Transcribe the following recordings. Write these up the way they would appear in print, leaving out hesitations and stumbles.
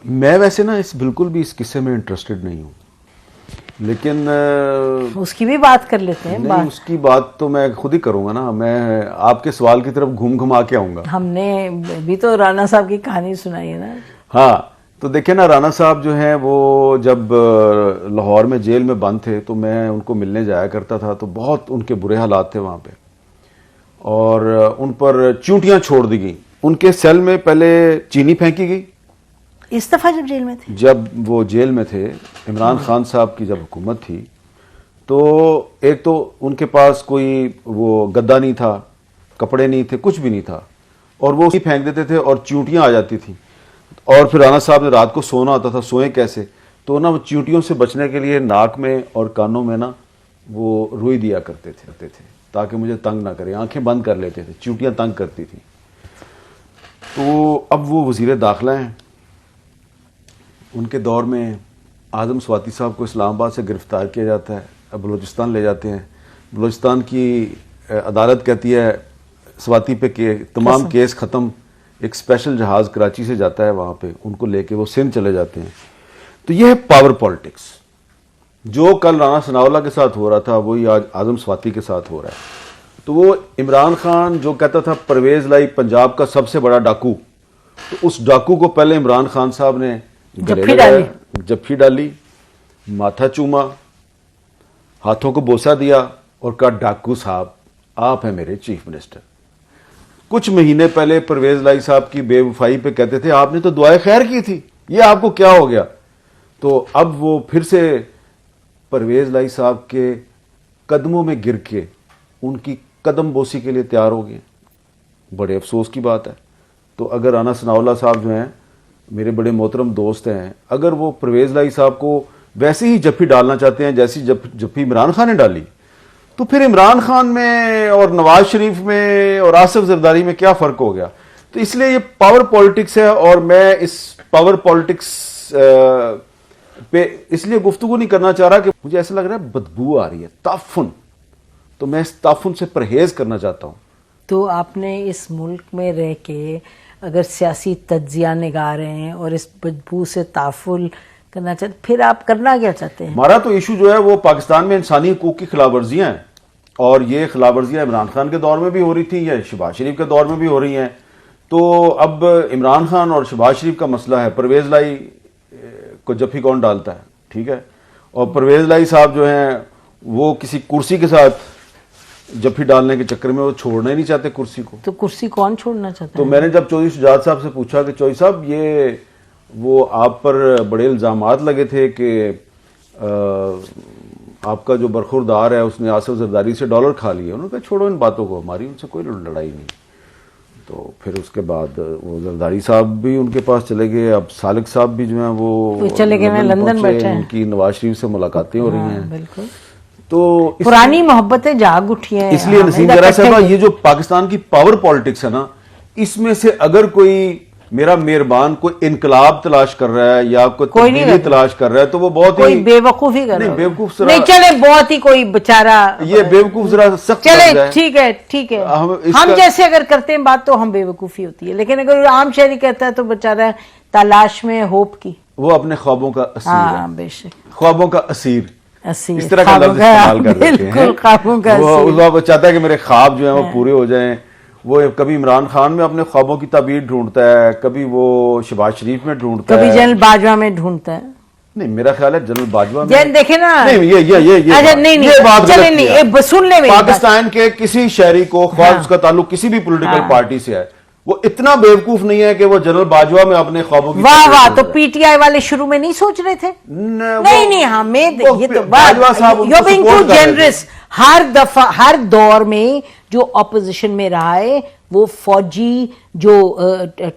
मैं वैसे ना बिल्कुल भी इस किस्से में इंटरेस्टेड नहीं हूँ, लेकिन उसकी भी बात कर लेते हैं। नहीं, उसकी बात तो मैं खुद ही करूंगा ना। मैं आपके सवाल की तरफ घूम घुमा के आऊंगा। हमने भी तो राणा साहब की कहानी सुनाई है ना। हाँ, तो देखिए ना, राणा साहब जो हैं वो जब लाहौर में जेल में बंद थे तो मैं उनको मिलने जाया करता था, तो बहुत उनके बुरे हालात थे वहाँ पे, और उन पर चींटियां छोड़ दी गई। उनके सेल में पहले चीनी फेंकी गई इस दफा जब जेल में थे, जब वो जेल में थे, इमरान खान साहब की जब हुकूमत थी, तो एक तो उनके पास कोई वो गद्दा नहीं था, कपड़े नहीं थे, कुछ भी नहीं था, और वो फेंक देते थे और चींटियां आ जाती थी। और फिर राणा साहब ने रात को सोना होता था, सोए कैसे? तो ना वो चींटियों से बचने के लिए नाक में और कानों में ना वो रुई दिया करते थे ताकि मुझे तंग ना करे, आंखें बंद कर लेते थे, चींटियां तंग करती थी। तो अब वो वजीर दाखिला हैं, उनके दौर में आजम स्वाति साहब को इस्लामाबाद से गिरफ्तार किया जाता है, अब बलूचिस्तान ले जाते हैं। बलूचिस्तान की अदालत कहती है स्वाति पे के तमाम केस ख़त्म, एक स्पेशल जहाज़ कराची से जाता है वहाँ पे, उनको लेके वो सिंध चले जाते हैं। तो ये है पावर पॉलिटिक्स। जो कल राणा सनाउल्लाह के साथ हो रहा था वही आज आजम स्वाति के साथ हो रहा है। तो वो इमरान खान जो कहता था परवेज लाई पंजाब का सबसे बड़ा डाकू, तो उस डाकू को पहले इमरान खान साहब ने जफ्फी डाली, माथा चूमा, हाथों को बोसा दिया और कहा डाकू साहब आप हैं मेरे चीफ मिनिस्टर। कुछ महीने पहले परवेज लाई साहब की बेवफाई पे कहते थे आपने तो दुआए खैर की थी, ये आपको क्या हो गया? तो अब वो फिर से परवेज लाई साहब के कदमों में गिर के उनकी कदम बोसी के लिए तैयार हो गए। बड़े अफसोस की बात है। तो अगर राणा सनाउल्लाह साहब जो हैं मेरे बड़े मोहतरम दोस्त हैं, अगर वो परवेज लाई साहब को वैसे ही जफ्फी डालना चाहते हैं जैसी जफ्फी इमरान खान ने डाली, तो फिर इमरान खान में और नवाज शरीफ में और आसिफ जरदारी में क्या फर्क हो गया? तो इसलिए ये पावर पॉलिटिक्स है, और मैं इस पावर पॉलिटिक्स पे इसलिए गुफ्तगू नहीं करना चाह रहा कि मुझे ऐसा लग रहा है बदबू आ रही है, ताफुन, तो मैं इस ताफुन से परहेज करना चाहता हूं। तो आपने इस मुल्क में रह के अगर सियासी तज्जिया निगाह रहे हैं और इस बदबू से ताफुल करना चाहते, फिर आप करना क्या चाहते हैं? हमारा तो इशू जो है वो पाकिस्तान में इंसानी हकूक की खिलाफवर्जियां हैं, और ये खिलाफवर्जियां इमरान खान के दौर में भी हो रही थी, या शहबाज शरीफ के दौर में भी हो रही हैं। तो अब इमरान खान और शहबाज शरीफ का मसला है, परवेज लाई को जफ्फी कौन डालता है, ठीक है? और परवेज लाई साहब जो हैं वो किसी कुर्सी के साथ जफ्फी डालने के चक्कर में वो छोड़ना ही नहीं चाहते कुर्सी को। तो कुर्सी कौन छोड़ना चाहता तो है? मैंने जब चौधरी शुजात साहब से पूछा कि चौधरी साहब ये वो आप पर बड़े इल्जामात लगे थे कि आपका जो बरखुरदार है उसने आसिफ जरदारी से डॉलर खा लिए, उन्होंने कहा छोड़ो इन बातों को, हमारी उनसे कोई लड़ाई नहीं। तो फिर उसके बाद वो जरदारी साहब भी उनके पास चले गए, अब सालिक साहब भी जो है वो चले गए, लंदन बैठे हैं, उनकी नवाज शरीफ से मुलाकातें हो रही हैं। बिल्कुल, तो पुरानी मोहब्बतें जाग उठी हैं। इसलिए नसीम जरा साहब, ये जो पाकिस्तान की पावर पॉलिटिक्स है ना, इसमें से अगर कोई मेरा मेहरबान कोई इनकलाब तलाश कर रहा है या कोई तब्दीली तलाश कर रहा है, तो वो बहुत ही बेवकूफी कर रहा है। बेवकूफ नहीं, चले बहुत ही कोई बेचारा, ये बेवकूफ जरा सख्त चले, ठीक है ठीक है, हम जैसे अगर करते हैं बात तो हम बेवकूफी होती है, लेकिन अगर आम शहरी कहता है तो बेचारा तलाश में होप की, वो अपने ख्वाबों का असीर है, बेशक ख्वाबों का असीर, इस तरह का लफ्ज इस्तेमाल कर देते हैं। ख्वाबों का वो चाहता है कि मेरे ख्वाब जो है वो पूरे हो जाएं। वो कभी इमरान खान में अपने ख्वाबों की ताबीर ढूंढता है, कभी वो शहबाज शरीफ में ढूंढता है, कभी जनरल बाजवा में ढूंढता है। नहीं, मेरा ख्याल है जनरल बाजवा में, देखे ना, नहीं ये अच्छा नहीं ये बात चले नहीं, सुन ले पाकिस्तान के किसी शहरी को ख्वाब उसका ताल्लुक किसी भी पॉलिटिकल पार्टी से है, वो इतना बेवकूफ नहीं है कि वो जनरल बाजवा में अपने ख्वाबों की, वाह, तो पीटीआई वाले शुरू में नहीं सोच रहे थे? नहीं हमें ये तो बाजवा साहब यू बीइंग टू जेनरस। हर दफा हर दौर में जो ऑपोजिशन में रहा है वो फौजी जो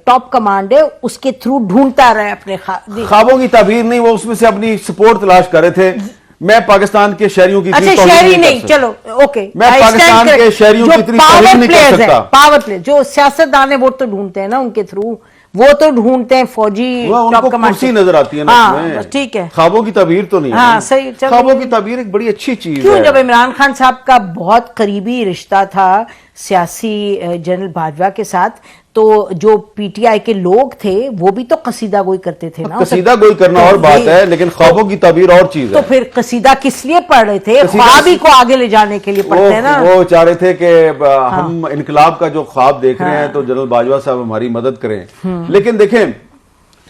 टॉप कमांड है उसके थ्रू ढूंढता रहा है अपने ख्वाबों की ताबीर नहीं, वो उसमें से अपनी सपोर्ट तलाश कर रहे थे। मैं पाकिस्तान के शहरियों की अच्छा शहरी नहीं, चलो ओके, मैं पाकिस्तान के शहरियों की इतनी तारीफ नहीं कर सकता। पावर प्ले जो सियासतदान है वो तो ढूंढते हैं ना, उनके थ्रू वो तो ढूंढते हैं फौजी टॉप कमांड कुर्सी नजर आती है ना, हाँ, ठीक है, ख्वाबों की ताबीर तो नहीं है। हाँ सही, ख्वाबों की ताबीर एक बड़ी अच्छी चीज है। क्यों? जब इमरान खान साहब का बहुत करीबी रिश्ता था सियासी जनरल बाजवा के साथ, तो जो पीटीआई के लोग थे वो भी तो कसीदा गोई करते थे ना। कसीदा गोई करना तो और बात ये- है, लेकिन ख्वाबों की ताबीर और चीज तो है। फिर कसीदा किस लिए पढ़ रहे थे? कसीदा- ख्वाब ही को आगे ले जाने के लिए पढ़ते हैं ना। वो चाह रहे थे कि हम इनकलाब का जो ख्वाब देख रहे हैं तो जनरल बाजवा साहब हमारी मदद करें। लेकिन देखें,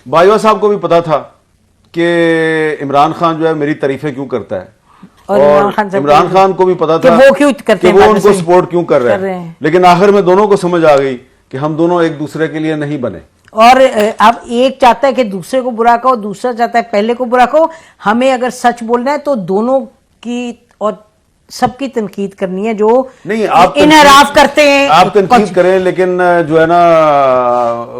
बाजवा साहब को भी पता था कि इमरान खान जो है मेरी तारीफें क्यों करता है, और इमरान खान को भी पता कि था वो क्यों करते कि हैं, वो बाद में उनको से सपोर्ट क्यों कर रहे कर रहे हैं। हैं। लेकिन आखिर में दोनों को समझ आ गई कि हम दोनों एक दूसरे के लिए नहीं बने। और अब एक चाहता है कि दूसरे को बुरा कहो, दूसरा चाहता है पहले को बुरा कहो। हमें अगर सच बोलना है तो दोनों की और सबकी तनकीद करनी है जो नहीं, आप इनहराफ करते हैं। आप तनकीद करें, लेकिन जो है ना,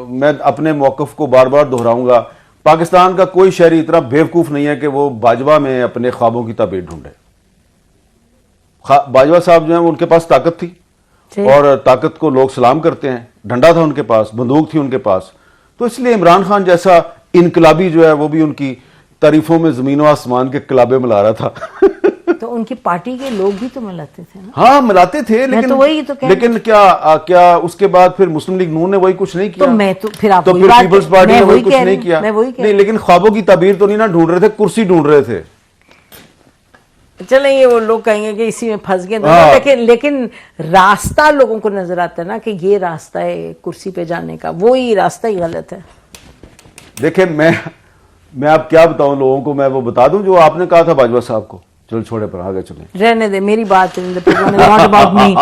मैं अपने मौकफ को बार बार दोहराऊंगा, पाकिस्तान का कोई शहरी इतना बेवकूफ नहीं है कि वो बाजवा में अपने ख्वाबों की ताबीर ढूंढे। बाजवा साहब जो है उनके पास ताकत थी जी। और ताकत को लोग सलाम करते हैं। डंडा था उनके पास, बंदूक थी उनके पास, तो इसलिए इमरान खान जैसा इनकलाबी जो है वो भी उनकी तारीफों में जमीन आसमान के कलाबे मिला रहा था। तो उनकी पार्टी के लोग भी तो मिलाते थे ना। हाँ, मिलाते थे, लेकिन तो वही तो कह लेकिन क्या उसके बाद फिर मुस्लिम लीग नून ने वही कुछ नहीं किया। तो मैं तो फिर आप तो वही फिर बात- पीपल्स पार्टी मैं ने वही वही कुछ कह नहीं रही- किया। मैं वही कह नहीं, लेकिन ख्वाबों की ताबीर तो नहीं ना ढूंढ रहे थे, कुर्सी ढूंढ रहे थे। चलें, ये वो लोग कहेंगे कि इसी में फंस गए दोनों, हाँ। लेकिन रास्ता लोगों को नजर आता है ना कि ये रास्ता है कुर्सी पे जाने का, वो ही रास्ता ही गलत है। देखें, मैं अब क्या बताऊं लोगों को, मैं वो बता दूं जो आपने कहा था बाजवा साहब को। चलो छोड़े, पर आगे चलें। रहने दे, मेरी बात नॉट अबाउट मी।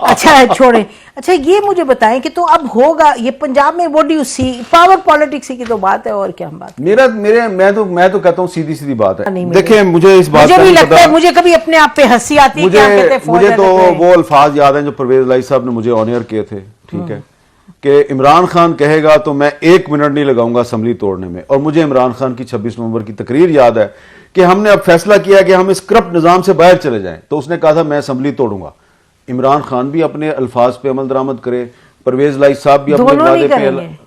अच्छा छोड़े। अच्छा ये मुझे बताएं कि तो अब होगा ये पंजाब में, what do you see, power politics की तो बात है और क्या हम बात। मैं तो कहता हूं सीधी सीधी बात है। नहीं, देखें, मुझे इस बात मुझे का भी नहीं लगता पता। है, मुझे कभी अपने आप पे हंसी आती है कि आप कहते हैं फौज मुझे है, तो कहते हैं। वो अल्फाज याद हैं जो परवेज लाई साहब ने मुझे ऑनियर किए थे, ठीक है, कि इमरान खान कहेगा तो मैं 1 मिनट नहीं लगाऊंगा असेंबली तोड़ने में। और मुझे इमरान खान की 26 नवंबर की तकरीर याद है कि हमने अब फैसला किया कि हम इस करप्ट निजाम से बाहर चले जाएं, तो उसने कहा था मैं असेंबली तोड़ूंगा। इमरान खान भी अपने अल्फाज पे अमल दरामद करे, परवेज लाई साहब भी अपने दोनों नहीं वादे पे करेंगे।